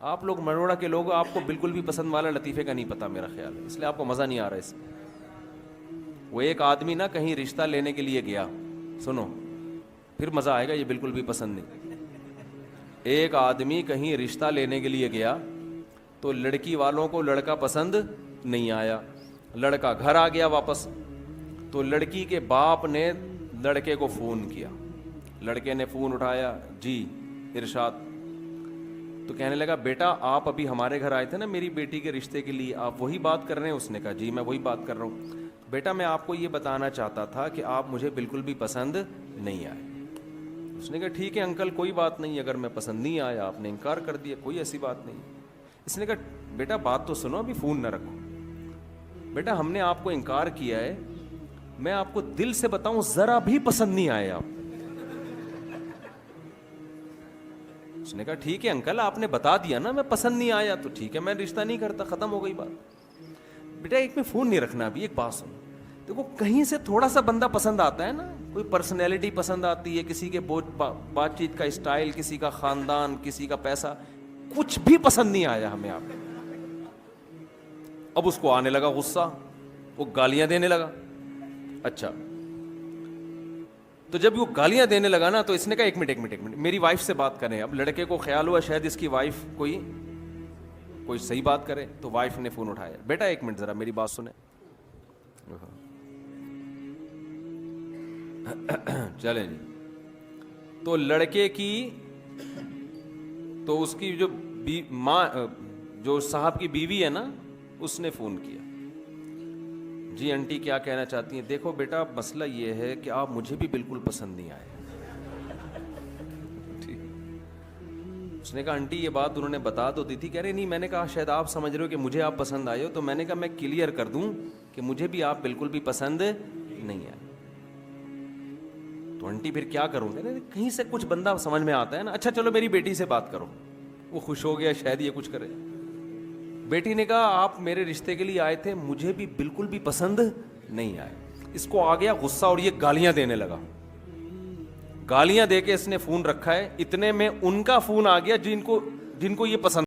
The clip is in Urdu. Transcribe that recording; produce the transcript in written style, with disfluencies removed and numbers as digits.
آپ لوگ مروڑا کے لوگ، آپ کو بالکل بھی پسند والا لطیفے کا نہیں پتا میرا خیال ہے، اس لیے آپ کو مزہ نہیں آ رہا اس میں. وہ ایک آدمی نا کہیں رشتہ لینے کے لیے گیا، سنو پھر مزہ آئے گا، یہ بالکل بھی پسند نہیں. ایک آدمی کہیں رشتہ لینے کے لیے گیا تو لڑکی والوں کو لڑکا پسند نہیں آیا. لڑکا گھر آ گیا واپس، تو لڑکی کے باپ نے لڑکے کو فون کیا. لڑکے نے فون اٹھایا، جی ارشاد. تو کہنے لگا بیٹا آپ ابھی ہمارے گھر آئے تھے نا میری بیٹی کے رشتے کے لیے، آپ وہی بات کر رہے ہیں؟ اس نے کہا جی میں وہی بات کر رہا ہوں. بیٹا میں آپ کو یہ بتانا چاہتا تھا کہ آپ مجھے بالکل بھی پسند نہیں آئے. اس نے کہا ٹھیک ہے انکل کوئی بات نہیں، اگر میں پسند نہیں آیا آپ نے انکار کر دیا، کوئی ایسی بات نہیں. اس نے کہا بیٹا بات تو سنو، ابھی فون نہ رکھو. بیٹا ہم نے آپ کو انکار کیا ہے، میں آپ کو دل سے بتاؤں ذرا بھی پسند نہیں آئے آپ. اس نے کہا ٹھیک ہے انکل آپ نے بتا دیا نا میں پسند نہیں آیا تو ٹھیک ہے میں رشتہ نہیں کرتا، ختم ہو گئی بات. بیٹا ایک میں فون نہیں رکھنا. ابھی ایک بات سنو، دیکھو کہیں سے تھوڑا سا بندہ پسند آتا ہے نا، کوئی پرسنالٹی پسند آتی ہے، کسی کے بات چیت کا اسٹائل، کسی کا خاندان، کسی کا پیسہ، کچھ بھی پسند نہیں آیا ہمیں آپ. اب اس کو آنے لگا غصہ، وہ گالیاں دینے لگا. اچھا تو جب وہ گالیاں دینے لگا نا تو اس نے کہا ایک منٹ میری وائف سے بات کریں. اب لڑکے کو خیال ہوا شاید اس کی وائف کوئی صحیح بات کرے، تو وائف نے فون اٹھایا. بیٹا ایک منٹ ذرا میری بات سنیں. چلیں جی. تو لڑکے کی تو اس کی جو ماں، جو صاحب کی بیوی ہے نا، اس نے فون کیا. جی انٹی کیا کہنا چاہتی ہیں؟ دیکھو بیٹا مسئلہ یہ ہے کہ آپ مجھے بھی بالکل پسند نہیں آئے. اس نے کہا آنٹی یہ بات انہوں نے بتا تو دی تھی. کہہ رہے نہیں، میں نے کہا شاید آپ سمجھ رہے ہو کہ مجھے آپ پسند آئے ہو، تو میں نے کہا میں کلیئر کر دوں کہ مجھے بھی آپ بالکل بھی پسند نہیں آئے. تو آنٹی پھر کیا کروں؟ کہہ رہے کہیں سے کچھ بندہ سمجھ میں آتا ہے نا. اچھا چلو میری بیٹی سے بات کرو. وہ خوش ہو گیا شاید یہ کچھ کرے. بیٹی نے کہا آپ میرے رشتے کے لیے آئے تھے، مجھے بھی بالکل بھی پسند نہیں آئے. اس کو آ گیا غصہ اور یہ گالیاں دینے لگا. گالیاں دے کے اس نے فون رکھا ہے. اتنے میں ان کا فون آ گیا جن کو یہ پسند